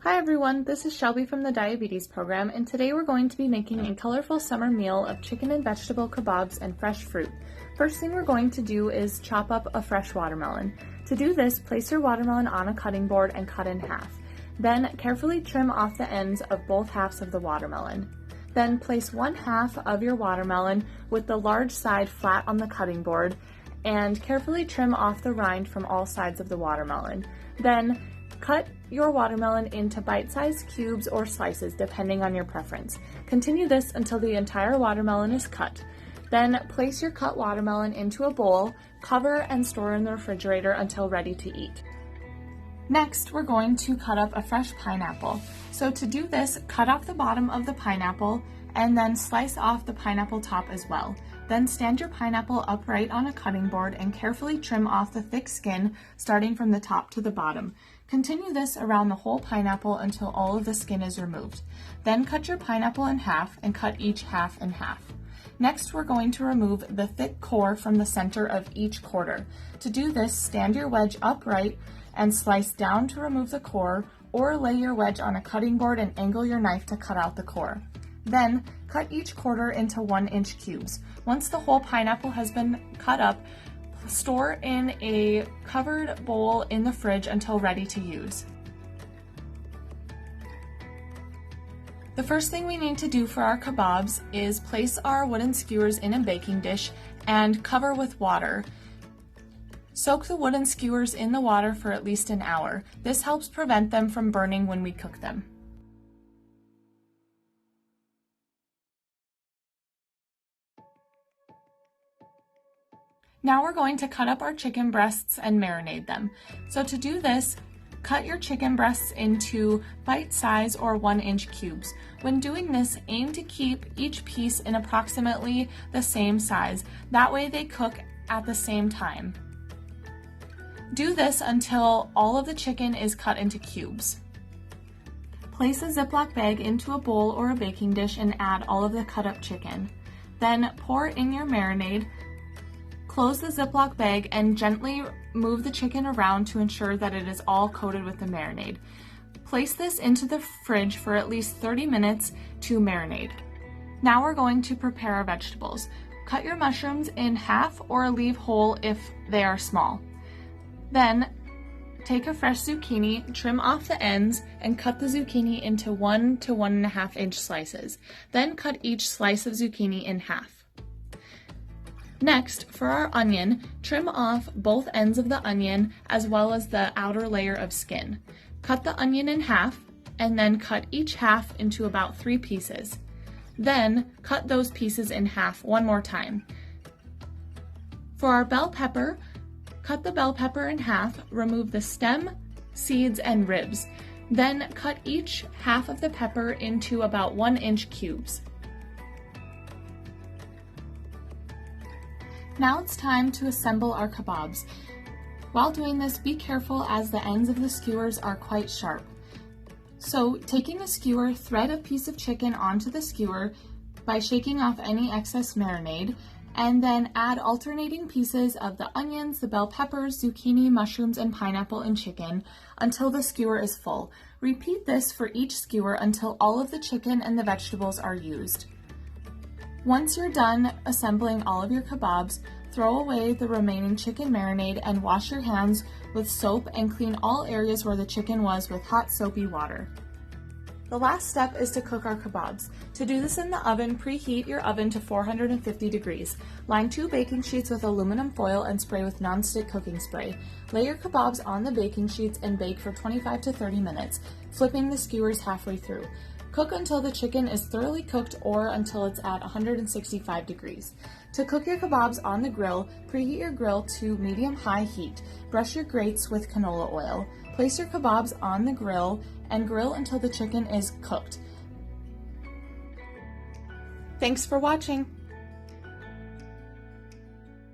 Hi everyone, this is Shelby from the Diabetes Program, and today we're going to be making a colorful summer meal of chicken and vegetable kebabs and fresh fruit. First thing we're going to do is chop up a fresh watermelon. To do this, place your watermelon on a cutting board and cut in half. Then carefully trim off the ends of both halves of the watermelon. Then place one half of your watermelon with the large side flat on the cutting board and carefully trim off the rind from all sides of the watermelon. Then cut your watermelon into bite-sized cubes or slices depending on your preference. Continue this until the entire watermelon is cut. Then place your cut watermelon into a bowl, cover and store in the refrigerator until ready to eat. Next, we're going to cut up a fresh pineapple. So to do this, cut off the bottom of the pineapple and then slice off the pineapple top as well. Then stand your pineapple upright on a cutting board and carefully trim off the thick skin starting from the top to the bottom. Continue this around the whole pineapple until all of the skin is removed. Then cut your pineapple in half and cut each half in half. Next, we're going to remove the thick core from the center of each quarter. To do this, stand your wedge upright and slice down to remove the core, or lay your wedge on a cutting board and angle your knife to cut out the core. Then, cut each quarter into 1-inch cubes. Once the whole pineapple has been cut up, store in a covered bowl in the fridge until ready to use. The first thing we need to do for our kebabs is place our wooden skewers in a baking dish and cover with water. Soak the wooden skewers in the water for at least an hour. This helps prevent them from burning when we cook them. Now we're going to cut up our chicken breasts and marinate them. So to do this, cut your chicken breasts into bite-size or 1-inch cubes. When doing this, aim to keep each piece in approximately the same size. That way they cook at the same time. Do this until all of the chicken is cut into cubes. Place a Ziploc bag into a bowl or a baking dish and add all of the cut up chicken. Then pour in your marinade. Close the Ziploc bag and gently move the chicken around to ensure that it is all coated with the marinade. Place this into the fridge for at least 30 minutes to marinate. Now we're going to prepare our vegetables. Cut your mushrooms in half or leave whole if they are small. Then take a fresh zucchini, trim off the ends, and cut the zucchini into 1 to 1.5 inch slices. Then cut each slice of zucchini in half. Next, for our onion, trim off both ends of the onion as well as the outer layer of skin. Cut the onion in half and then cut each half into about 3 pieces. Then cut those pieces in half one more time. For our bell pepper, cut the bell pepper in half, remove the stem, seeds, and ribs. Then cut each half of the pepper into about 1-inch cubes. Now it's time to assemble our kebabs. While doing this, be careful as the ends of the skewers are quite sharp. So, taking a skewer, thread a piece of chicken onto the skewer by shaking off any excess marinade, and then add alternating pieces of the onions, the bell peppers, zucchini, mushrooms, and pineapple and chicken until the skewer is full. Repeat this for each skewer until all of the chicken and the vegetables are used. Once you're done assembling all of your kebabs, throw away the remaining chicken marinade and wash your hands with soap and clean all areas where the chicken was with hot soapy water. The last step is to cook our kebabs. To do this in the oven, preheat your oven to 450 degrees. Line 2 baking sheets with aluminum foil and spray with non-stick cooking spray. Lay your kebabs on the baking sheets and bake for 25 to 30 minutes, flipping the skewers halfway through. Cook until the chicken is thoroughly cooked or until it's at 165 degrees. To cook your kebabs on the grill, preheat your grill to medium-high heat. Brush your grates with canola oil. Place your kebabs on the grill and grill until the chicken is cooked. Thanks for watching.